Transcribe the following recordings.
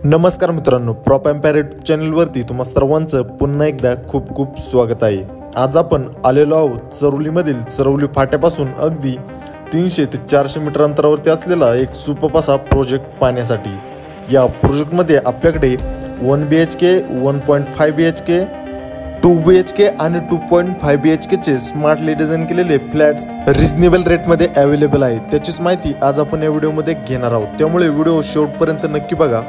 नमस्कार मित्रांनो, prop empire चॅनलवरती तुम्हा सर्वांचं पुन्हा एकदा खूप खूप स्वागत आहे। आज आपण आलेलो आहोत चरवलीमधील चरवली फाट्यापासून अगदी 300 ते 400 मीटर अंतरावरती असलेला एक सुपर असा प्रोजेक्ट पाहण्यासाठी। या प्रोजेक्टमध्ये आपल्याकडे 1 BHK, 1.5 BHK, 2 BHK आणि 2.5 BHK चे स्मार्टली डिझाइन केलेले फ्लॅट्स रिजनेबल रेटमध्ये अवेलेबल आहेत। त्याचीच माहिती आज आपण या व्हिडिओमध्ये घेणार आहोत, त्यामुळे व्हिडिओ शेवटपर्यंत नक्की बघा।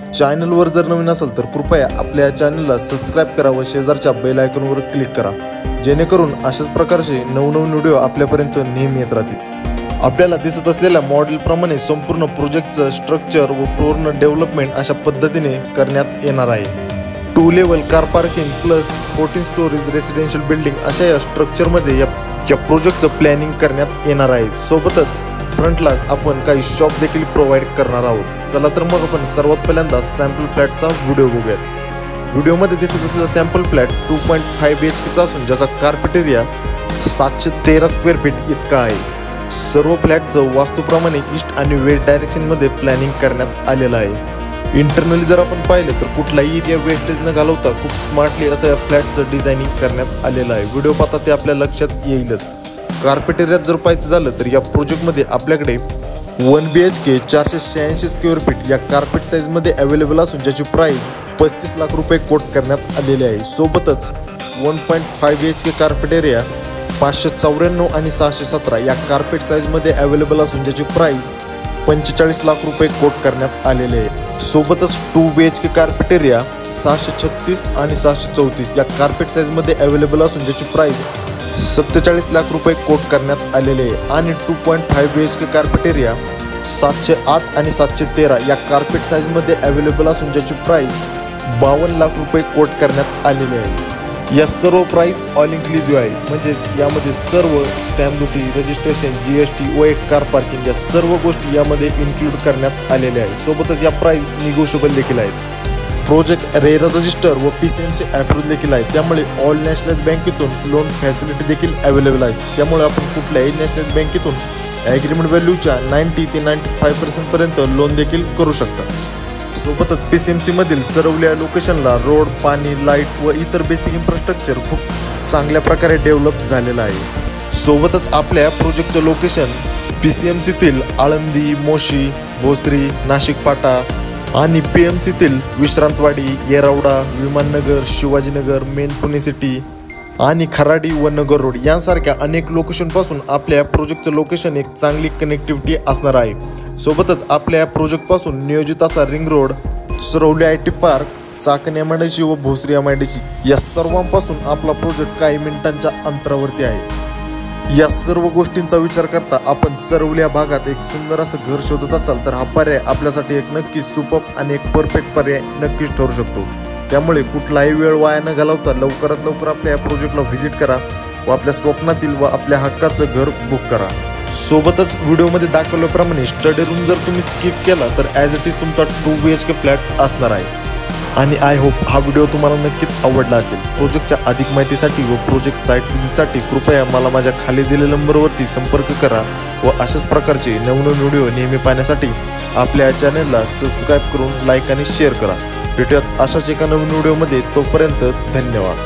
चॅनलवर जर नवीन असेल तर कृपया आपल्या चॅनलला सबस्क्राइब करा व शेजारच्या बेल आयकॉनवर क्लिक करा, जेणेकरून अशाच प्रकारचे नवनवीन व्हिडिओ आपल्यापर्यंत नेहमी येत राहतील। आपल्याला दिसत असलेल्या मॉडेल प्रमाणे संपूर्ण प्रोजेक्टचं स्ट्रक्चर व पूर्ण डेव्हलपमेंट अशा पद्धतीने करण्यात येणार आहे। 2 level car parking plus 14 stories residential building अशा या स्ट्रक्चरमध्ये या प्रोजेक्टचं प्लॅनिंग करण्यात येणार आहे। सोबतच फ्रंटला आपण काही शॉप देखील प्रोव्हाइड करणार आहोत। चला तर मग आपण सर्वात पहिल्यांदा सॅम्पल फ्लॅटचा व्हिडिओ बघूयात। व्हिडिओमध्ये दिसत असलेला सॅम्पल फ्लॅट 2.5 BHK चा असून ज्याचा कार्पेट एरिया 713 स्क्वेअर फीट इतका आहे। सर्व फ्लॅटचं वास्तूप्रमाणे ईस्ट आणि वेस्ट डायरेक्शनमध्ये प्लॅनिंग करण्यात आलेलं आहे। इंटरनली जर आपण पाहिलं तर कुठलाही एरिया वेस्टेज न घालवता खूप स्मार्टली असं या फ्लॅटचं डिझायनिंग करण्यात आलेलं आहे। व्हिडिओ पाहता ते आपल्या लक्षात येईलच। कार्पेट एरियात जर पाहायचं झालं तर या प्रोजेक्टमध्ये आपल्याकडे 1 BHK 486 स्क्वेअर फीट या कार्पेट साईजमध्ये अवेलेबल असून ज्याची प्राइस 35 लाख रुपये कोट करण्यात आलेली आहे। सोबतच 1.5 BHK कार्पेट एरिया 594 आणि 617 या कार्पेट साईजमध्ये अवेलेबल असून ज्याची प्राइस 45 लाख रुपये कोट करण्यात आलेले आहे। सोबतच 2 BHK कार्पेट एरिया 636 आणि 634 या कार्पेट साईजमध्ये अवेलेबल असून ज्याची प्राइस 47 लाख रुपये कोट करण्यात आलेले आहे। आणि 2.5 BHK कार्पेट एरिया 708 आणि 713 या कार्पेट साईजमध्ये अवेलेबल असून ज्याची प्राइस 52 लाख रुपये कोट करण्यात आलेले आहे। या सर्व प्राइस ऑल इन्क्लुसिव्ह आहे, म्हणजेच यामध्ये सर्व स्टॅम्प ड्युटी, रजिस्ट्रेशन, GST व एक कार पार्किंग या सर्व गोष्टी यामध्ये इन्क्लूड करण्यात आलेल्या आहे। सोबतच या प्राइस निगोशिएबल देखील आहेत। प्रोजेक्ट रेरा रजिस्टर व PCMC अप्रूव्ह देखील आहे, त्यामुळे ऑल नॅशनलाइज बँकेतून लोन फॅसिलिटी देखील अवेलेबल आहे। त्यामुळे आपण कुठल्याही नॅशनलाइज बँकेतून ॲग्रीमेंट व्हॅल्यूच्या 90 ते 95% पर्यंत लोन देखील करू शकता। सोबतच PCMC मधील चरवली या लोकेशनला रोड, पाणी, लाईट व इतर बेसिक इन्फ्रास्ट्रक्चर खूप चांगल्या प्रकारे डेव्हलप झालेलं आहे। सोबतच आपल्या प्रोजेक्टचं लोकेशन PCMCतील आळंदी, मोशी, भोसरी, नाशिक फाटा आणि PMCतील विश्रांतवाडी, येरवडा, विमाननगर, शिवाजीनगर, मेन पुणे सिटी आणि खराडी व नगर रोड यांसारख्या अनेक लोकेशनपासून आपल्या प्रोजेक्टचं लोकेशन एक चांगली कनेक्टिव्हिटी असणार आहे। सोबतच आपल्या प्रोजेक्टपासून नियोजित असा ring road, Charavli IT park, Chakan MIDC व भोसरी MIDC या सर्वांपासून आपला प्रोजेक्ट काही मिनिटांच्या अंतरावरती आहे। या सर्व गोष्टींचा विचार करता आपण चरवली या भागात एक सुंदर असं घर शोधत असाल तर हा पर्याय आपल्यासाठी एक नक्कीच सुपर आणि एक परफेक्ट पर्याय नक्कीच ठरू शकतो। त्यामुळे कुठलाही वेळ वाया न घालवता लवकरात लवकर आपल्या या प्रोजेक्टला व्हिजिट करा व आपल्या स्वप्नातील व आपल्या हक्काचं घर बुक करा। सोबतच व्हिडिओमध्ये दाखवल्याप्रमाणे स्टडी रूम जर तुम्ही स्किप केला तर ॲज इट इज तुमचा 2 BHK फ्लॅट असणार आहे। आणि आय होप हा व्हिडिओ तुम्हाला नक्कीच आवडला असेल। प्रोजेक्टच्या अधिक माहितीसाठी व प्रोजेक्ट साईट व्हिजिटसाठी कृपया मला माझ्या खाली दिलेल्या नंबरवरती संपर्क करा व अशाच प्रकारचे नवनवीन व्हिडिओ नेहमी पाहण्यासाठी आपल्या चॅनलला सबस्क्राईब करून लाईक आणि शेअर करा। भेटूयात अशाच एका नवीन व्हिडिओमध्ये, तोपर्यंत धन्यवाद।